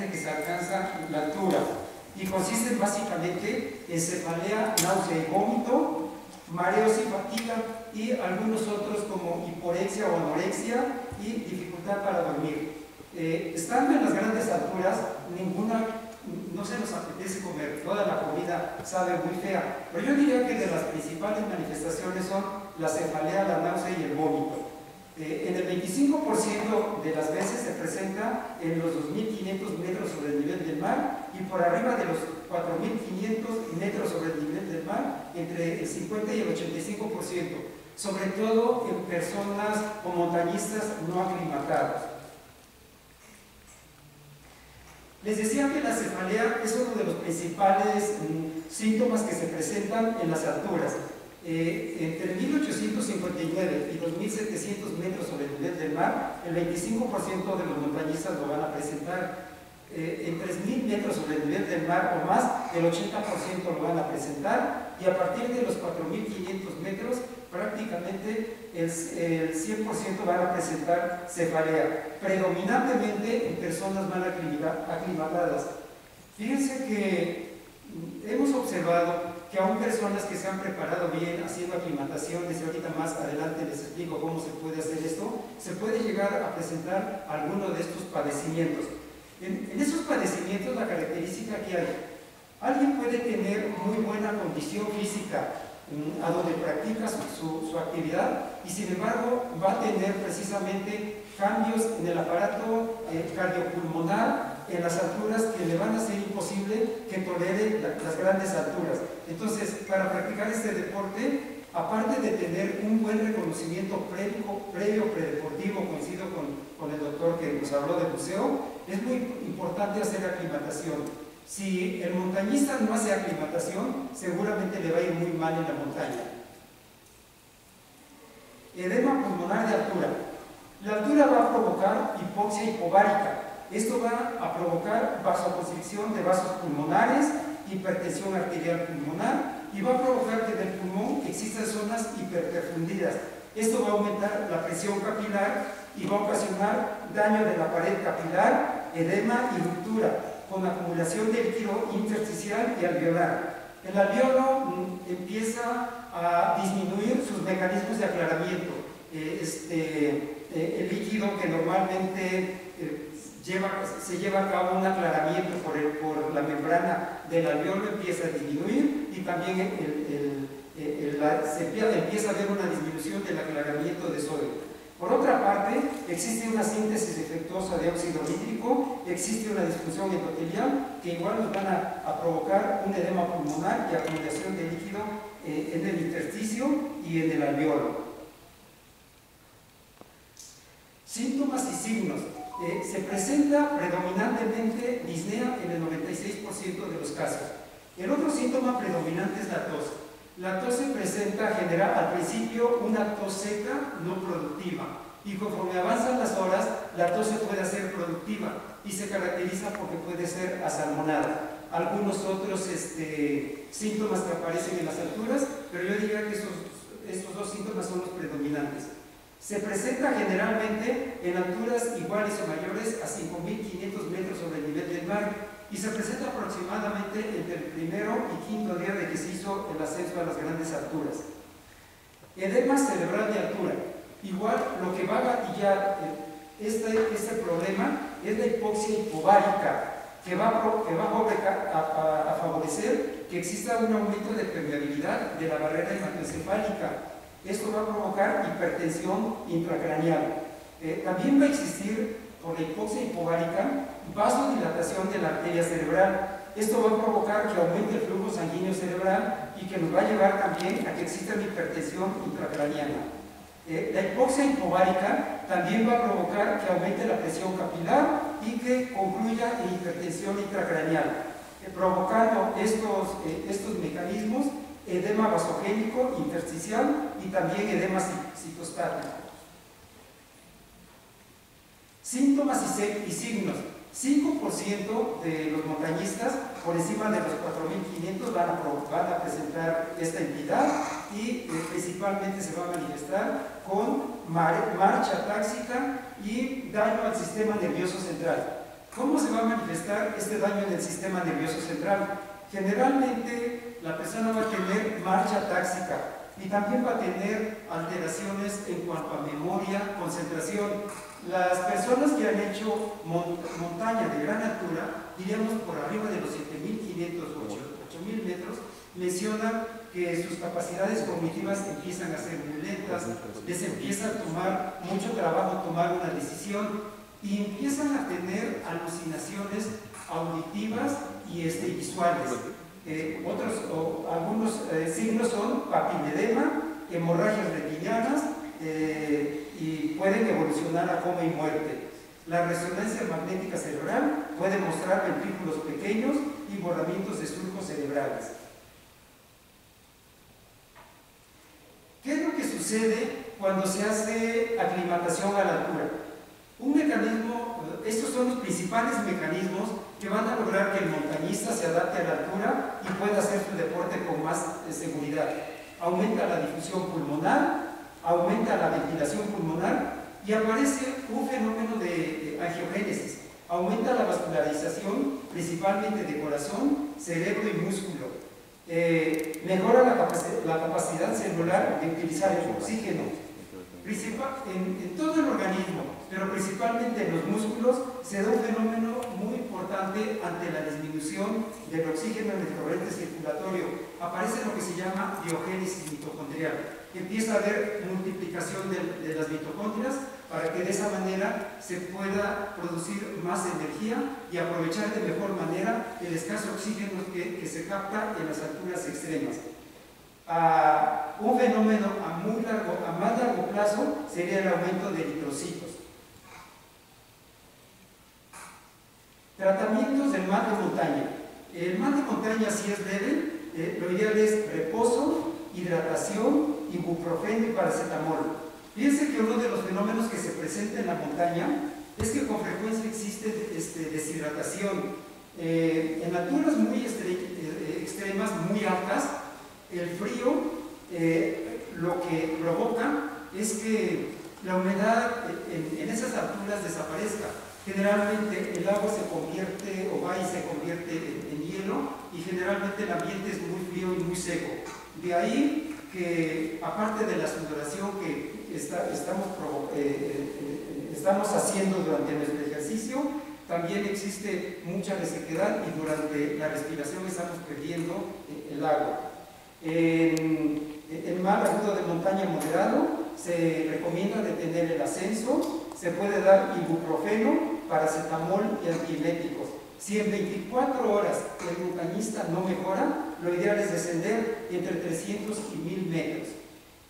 paciente que se alcanza la altura y consisten básicamente en cefalea, náusea y vómito, mareos y fatiga y algunos otros como hiporexia o anorexia y dificultad para dormir. Estando en las grandes alturas, no se nos apetece comer, toda la comida sabe muy fea, pero yo diría que de las principales manifestaciones son la cefalea, la náusea y el vómito. En el 25% de las veces se presenta en los 2.500 metros sobre el nivel del mar y por arriba de los 4.500 metros sobre el nivel del mar, entre el 50 y el 85%, sobre todo en personas o montañistas no aclimatados. Les decía que la cefalea es uno de los principales síntomas que se presentan en las alturas. Entre 1859 y 2.700 metros sobre el nivel del mar, el 25% de los montañistas lo van a presentar. En 3.000 metros sobre el nivel del mar o más, el 80% lo van a presentar, y a partir de los 4.500 metros, prácticamente el 100% van a presentar cefalea, predominantemente en personas mal aclimatadas. Fíjense que hemos observado que aún personas que se han preparado bien haciendo aclimataciones, y ahorita más adelante les explico cómo se puede hacer esto, se puede llegar a presentar alguno de estos padecimientos. En esos padecimientos la característica que hay, alguien puede tener muy buena condición física a donde practica su actividad y sin embargo va a tener precisamente cambios en el aparato cardiopulmonar en las alturas que le van a hacer imposible que tolere las grandes alturas. Entonces, para practicar este deporte, aparte de tener un buen reconocimiento previo predeportivo, coincido con el doctor que nos habló de buceo, es muy importante hacer aclimatación. Si el montañista no hace aclimatación, seguramente le va a ir muy mal en la montaña. Edema pulmonar de altura. La altura va a provocar hipoxia hipovárica. Esto va a provocar vasoconstricción de vasos pulmonares, hipertensión arterial pulmonar y va a provocar que en el pulmón existan zonas hiperperfundidas. Esto va a aumentar la presión capilar y va a ocasionar daño de la pared capilar, edema y ruptura, con acumulación de líquido intersticial y alveolar. El alveolo empieza a disminuir sus mecanismos de aclaramiento. El líquido que normalmente se lleva a cabo un aclaramiento por la membrana del alveolo empieza a disminuir y también empieza a haber una disminución del aclaramiento de sodio. Por otra parte, existe una síntesis defectuosa de óxido nítrico, existe una disfunción endotelial que igual nos van a provocar un edema pulmonar y acumulación de líquido en el intersticio y en el alveolo. Síntomas y signos. Se presenta predominantemente disnea en el 96% de los casos. El otro síntoma predominante es la tos. La tos se presenta al principio una tos seca, no productiva, y conforme avanzan las horas, la tos se puede hacer productiva y se caracteriza porque puede ser asalmonada. Algunos otros síntomas que aparecen en las alturas, pero yo diría que estos dos síntomas son los predominantes. Se presenta generalmente en alturas iguales o mayores a 5.500 metros sobre el nivel del mar y se presenta aproximadamente entre el primero y quinto día de que se hizo el ascenso a las grandes alturas. Edema cerebral de altura. Igual lo que va a gatillar este problema es la hipoxia hipovárica, que va a favorecer que exista un aumento de permeabilidad de la barrera hematoencefálica. Esto va a provocar hipertensión intracraneal. También va a existir, por la hipoxia hipovárica, vasodilatación de la arteria cerebral. Esto va a provocar que aumente el flujo sanguíneo cerebral y que nos va a llevar también a que exista una hipertensión intracraneana. La hipoxia hipovárica también va a provocar que aumente la presión capilar y que concluya en hipertensión intracraneal, provocando estos mecanismos edema vasogénico intersticial y también edema citostático. Síntomas y signos. 5% de los montañistas por encima de los 4.500 van a presentar esta entidad y principalmente se va a manifestar con marcha táxica y daño al sistema nervioso central. ¿Cómo se va a manifestar este daño en el sistema nervioso central? Generalmente la persona va a tener marcha táxica y también va a tener alteraciones en cuanto a memoria, concentración. Las personas que han hecho montaña de gran altura, diríamos por arriba de los 7.500 o 8.000 metros, mencionan que sus capacidades cognitivas empiezan a ser muy lentas, les empieza a tomar mucho trabajo tomar una decisión y empiezan a tener alucinaciones auditivas y visuales. Algunos signos son papiledema, hemorragias retinianas y pueden evolucionar a coma y muerte. La resonancia magnética cerebral puede mostrar ventrículos pequeños y borramientos de surcos cerebrales. ¿Qué es lo que sucede cuando se hace aclimatación a la altura? Un mecanismo, estos son los principales mecanismos que van a lograr que el montañista se adapte a la altura y pueda hacer su deporte con más seguridad. Aumenta la difusión pulmonar, aumenta la ventilación pulmonar y aparece un fenómeno de angiogénesis. Aumenta la vascularización, principalmente de corazón, cerebro y músculo. Mejora la capacidad celular de utilizar el oxígeno. En todo el organismo, pero principalmente en los músculos, se da un fenómeno muy importante ante la disminución del oxígeno en el torrente circulatorio. Aparece lo que se llama biogénesis mitocondrial. Empieza a haber multiplicación de las mitocondrias para que de esa manera se pueda producir más energía y aprovechar de mejor manera el escaso oxígeno que se capta en las alturas extremas. Un fenómeno a más largo plazo sería el aumento de eritrocitos. Tratamientos del mal de montaña. El mal de montaña, si es leve, lo ideal es reposo, hidratación, ibuprofeno y paracetamol. Fíjense que uno de los fenómenos que se presenta en la montaña es que con frecuencia existe deshidratación. En alturas muy extremas, muy altas, el frío lo que provoca es que la humedad en esas alturas desaparezca. Generalmente el agua se convierte o va y se convierte en hielo y generalmente el ambiente es muy frío y muy seco. De ahí que aparte de la sudoración que estamos haciendo durante nuestro ejercicio, también existe mucha resequedad y durante la respiración estamos perdiendo el agua. En mal agudo de montaña moderado se recomienda detener el ascenso, se puede dar ibuprofeno, paracetamol y antieméticos. Si en 24 horas el montañista no mejora, lo ideal es descender entre 300 y 1000 metros.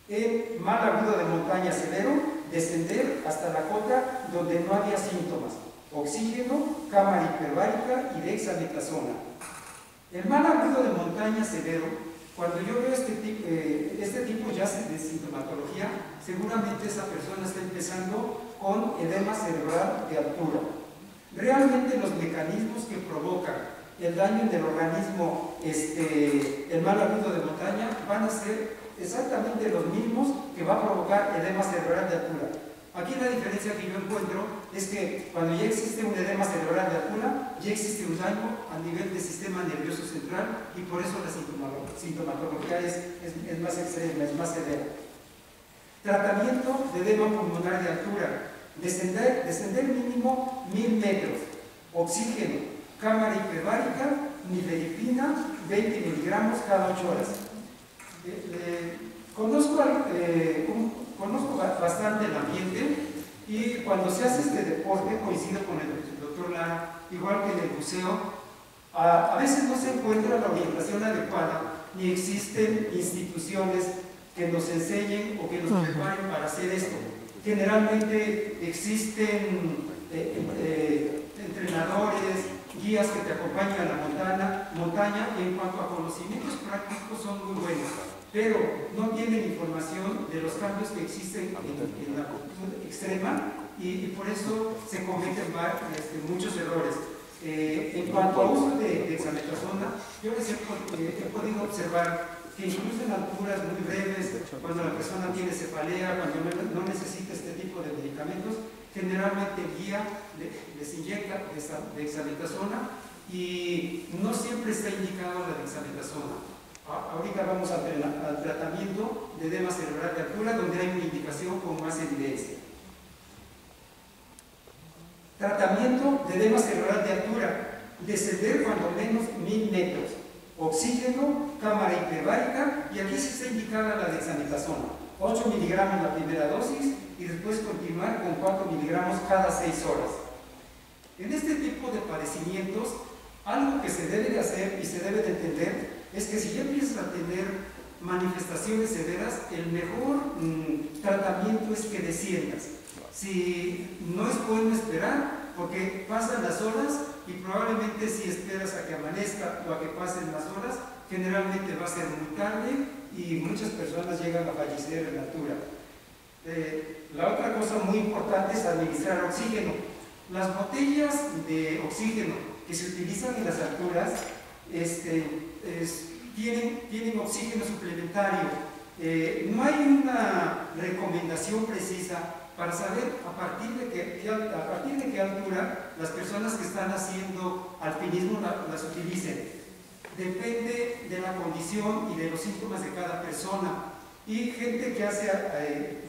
En mal agudo de montaña severo, descender hasta la cota donde no había síntomas, oxígeno, cámara hiperbárica y dexametasona. El mal agudo de montaña severo, cuando yo veo este tipo ya de sintomatología, seguramente esa persona está empezando con edema cerebral de altura. Realmente los mecanismos que provocan el daño en el organismo, el mal agudo de montaña, van a ser exactamente los mismos que va a provocar edema cerebral de altura. Aquí la diferencia que yo encuentro es que cuando ya existe un edema cerebral de altura, ya existe un daño a nivel del sistema nervioso central y por eso la sintomatología es más extrema, es más severa. Tratamiento de edema pulmonar de altura. Descender mínimo 1000 metros. Oxígeno, cámara hiperbárica, nifedipina, 20 miligramos cada 8 horas. Conozco bastante el ambiente y cuando se hace este deporte, coincido con el doctor Lara, igual que en el buceo, a veces no se encuentra la orientación adecuada ni existen instituciones que nos enseñen o que nos preparen para hacer esto. Generalmente existen entrenadores, guías que te acompañan a la montaña y en cuanto a conocimientos prácticos son muy buenos, pero no tienen información de los cambios que existen en la cultura extrema y por eso se cometen muchos errores. En cuanto a uso de dexametasona, yo he podido observar que incluso en alturas muy breves, cuando la persona tiene cefalea, cuando no necesita este tipo de medicamentos, Generalmente el guía les inyecta dexametasona y no siempre está indicado la dexametasona. Ahorita vamos al tratamiento de edema cerebral de altura, donde hay una indicación con más evidencia. Tratamiento de edema cerebral de altura: descender cuando menos 1000 metros, oxígeno, cámara hiperbárica, y aquí sí está indicada la dexametasona, 8 miligramos la primera dosis y después continuar con 4 miligramos cada 6 horas. En este tipo de padecimientos, algo que se debe de hacer y se debe de entender es que si ya empiezas a tener manifestaciones severas, el mejor tratamiento es que desciendas. Si no es bueno esperar, porque pasan las horas y probablemente si esperas a que amanezca o a que pasen las horas, generalmente va a ser muy tarde y muchas personas llegan a fallecer en altura. La otra cosa muy importante es administrar oxígeno. Las botellas de oxígeno que se utilizan en las alturas tienen oxígeno suplementario. No hay una recomendación precisa para saber a partir de qué altura las personas que están haciendo alpinismo las utilicen. Depende de la condición y de los síntomas de cada persona. Y gente que hace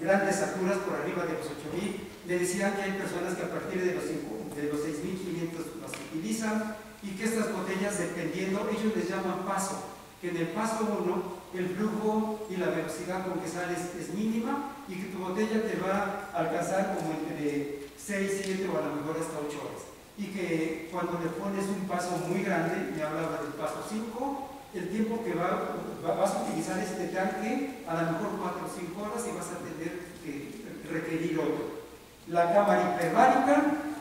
grandes alturas por arriba de los 8000, le decían que hay personas que a partir de los 6500 las utilizan, y que estas botellas, dependiendo, ellos les llaman paso, que en el paso 1 el flujo y la velocidad con que sales es mínima y que tu botella te va a alcanzar como entre 6, 7 o a lo mejor hasta 8 horas. Y que cuando le pones un paso muy grande, me hablaba del paso 5, el tiempo que vas a utilizar este tanque, a lo mejor 4 o 5 horas, y vas a tener que requerir otro. La cámara hiperbárica: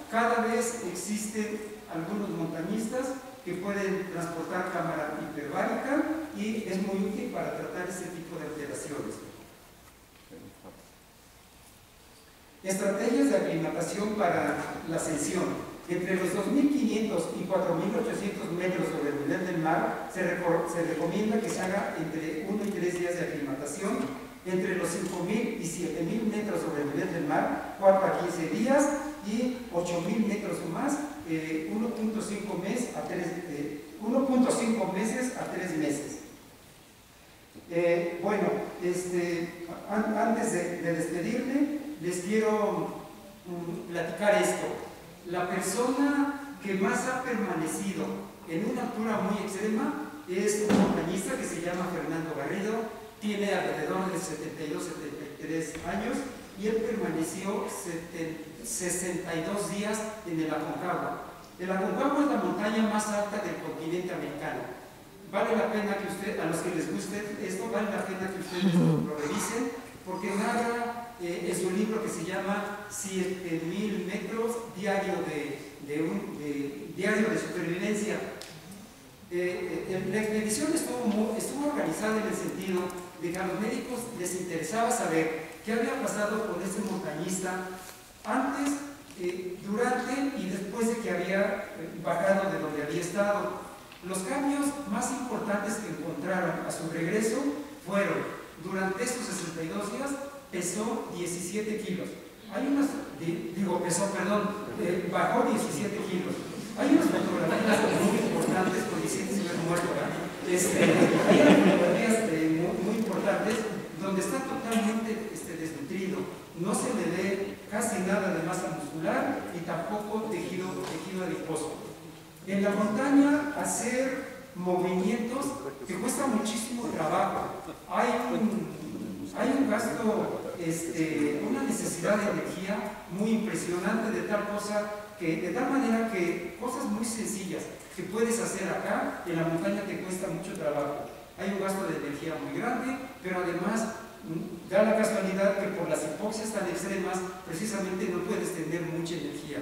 cada vez existen algunos montañistas que pueden transportar cámara hiperbárica y es muy útil para tratar este tipo de alteraciones. Estrategias de aclimatación para la ascensión. Entre los 2.500 y 4.800 metros sobre el nivel del mar se recomienda que se haga entre 1 y 3 días de aclimatación. Entre los 5.000 y 7.000 metros sobre el nivel del mar, 4 a 15 días, y 8.000 metros o más, 1.5 meses a 3 meses. Bueno, antes de despedirme, les quiero platicar esto. La persona que más ha permanecido en una altura muy extrema es un montañista que se llama Fernando Garrido. Tiene alrededor de 72, 73 años y él permaneció 62 días en el Aconcagua. El Aconcagua es la montaña más alta del continente americano. Vale la pena que a los que les guste esto, vale la pena que ustedes lo revisen, porque narra en su libro que se llama 7000 metros diario diario de supervivencia. La expedición estuvo organizada en el sentido de que a los médicos les interesaba saber qué había pasado con este montañista antes, durante y después de que había bajado de donde había estado. Los cambios más importantes que encontraron a su regreso fueron: durante estos 62 días pesó 17 kilos. Bajó 17 kilos. Hay unas fotografías muy importantes, con diciendo si no es muerto, ¿verdad? Hay unas fotografías muy importantes donde está totalmente desnutrido. No se le ve casi nada de masa muscular y tampoco tejido adiposo. En la montaña, hacer movimientos que cuesta muchísimo trabajo. Hay un gasto, una necesidad de energía muy impresionante, de tal manera que cosas muy sencillas que puedes hacer acá, en la montaña te cuesta mucho trabajo. Hay un gasto de energía muy grande, pero además da la casualidad que por las hipoxias tan extremas, precisamente no puedes tener mucha energía.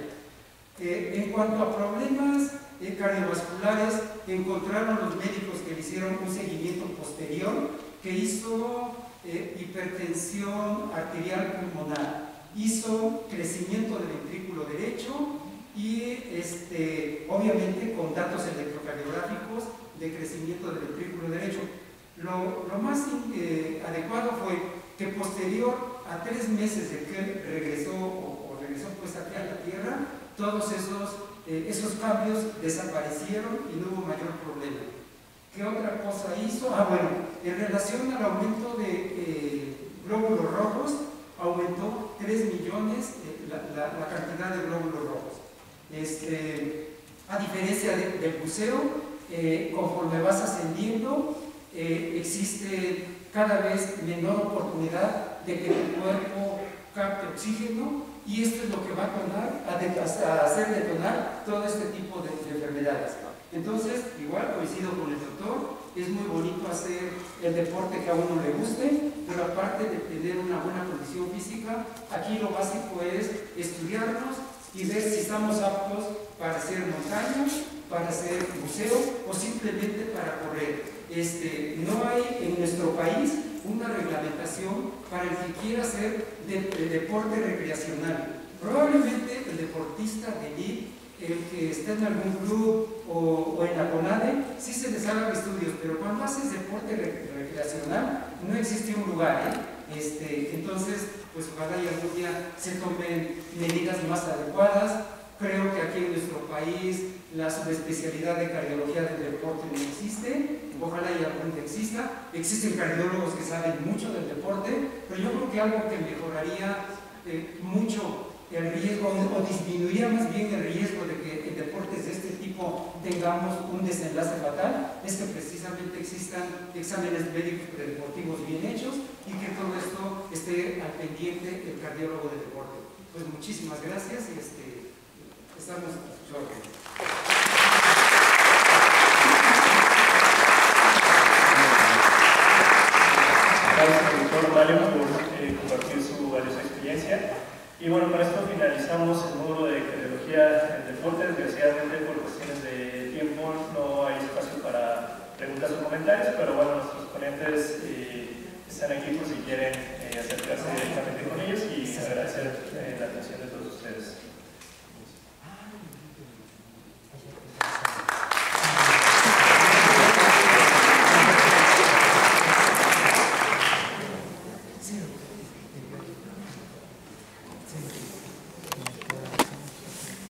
En cuanto a problemas cardiovasculares, encontraron los médicos que le hicieron un seguimiento posterior, que hizo hipertensión arterial pulmonar, hizo crecimiento del ventrículo derecho y obviamente con datos electrocardiográficos de crecimiento del ventrículo derecho. Lo más adecuado fue que posterior a 3 meses de que él regresó o regresó pues aquí a la Tierra, todos esos cambios desaparecieron y no hubo mayor problema. ¿Qué otra cosa hizo? Bueno, en relación al aumento de glóbulos rojos, aumentó 3 millones la cantidad de glóbulos rojos. A diferencia del buceo, conforme vas ascendiendo, existe cada vez menor oportunidad de que tu cuerpo capte oxígeno, y esto es lo que va a hacer detonar todo este tipo de enfermedades. Entonces, igual coincido con el doctor, es muy bonito hacer el deporte que a uno le guste, pero aparte de tener una buena condición física, aquí lo básico es estudiarnos y ver si estamos aptos para hacer montaña, para hacer buceo o simplemente para correr. No hay en nuestro país una reglamentación para el que quiera hacer deporte recreacional. Probablemente el deportista de elite, el que está en algún club o en la CONADE, sí se les hagan estudios, pero cuando haces deporte recreacional no existe un lugar, entonces, pues ojalá y algún día se tomen medidas más adecuadas. Creo que aquí en nuestro país la subespecialidad de cardiología del deporte no existe, ojalá y algún día exista. Existen cardiólogos que saben mucho del deporte, pero yo creo que algo que mejoraría mucho el riesgo, o disminuiría más bien el riesgo de que en deportes de este tipo tengamos un desenlace fatal, es que precisamente existan exámenes médicos predeportivos bien hechos y que todo esto esté al pendiente del cardiólogo de deporte. Pues muchísimas gracias y estamos a sus órdenes. Gracias, doctor Mario, por compartir su valiosa experiencia. Y bueno, para esto finalizamos el módulo de cardiología en deporte. Desgraciadamente, por cuestiones de tiempo, no hay espacio para preguntas o comentarios, pero bueno, nuestros ponentes están aquí por si quieren acercarse directamente con ellos, y agradecer la atención de todos ustedes.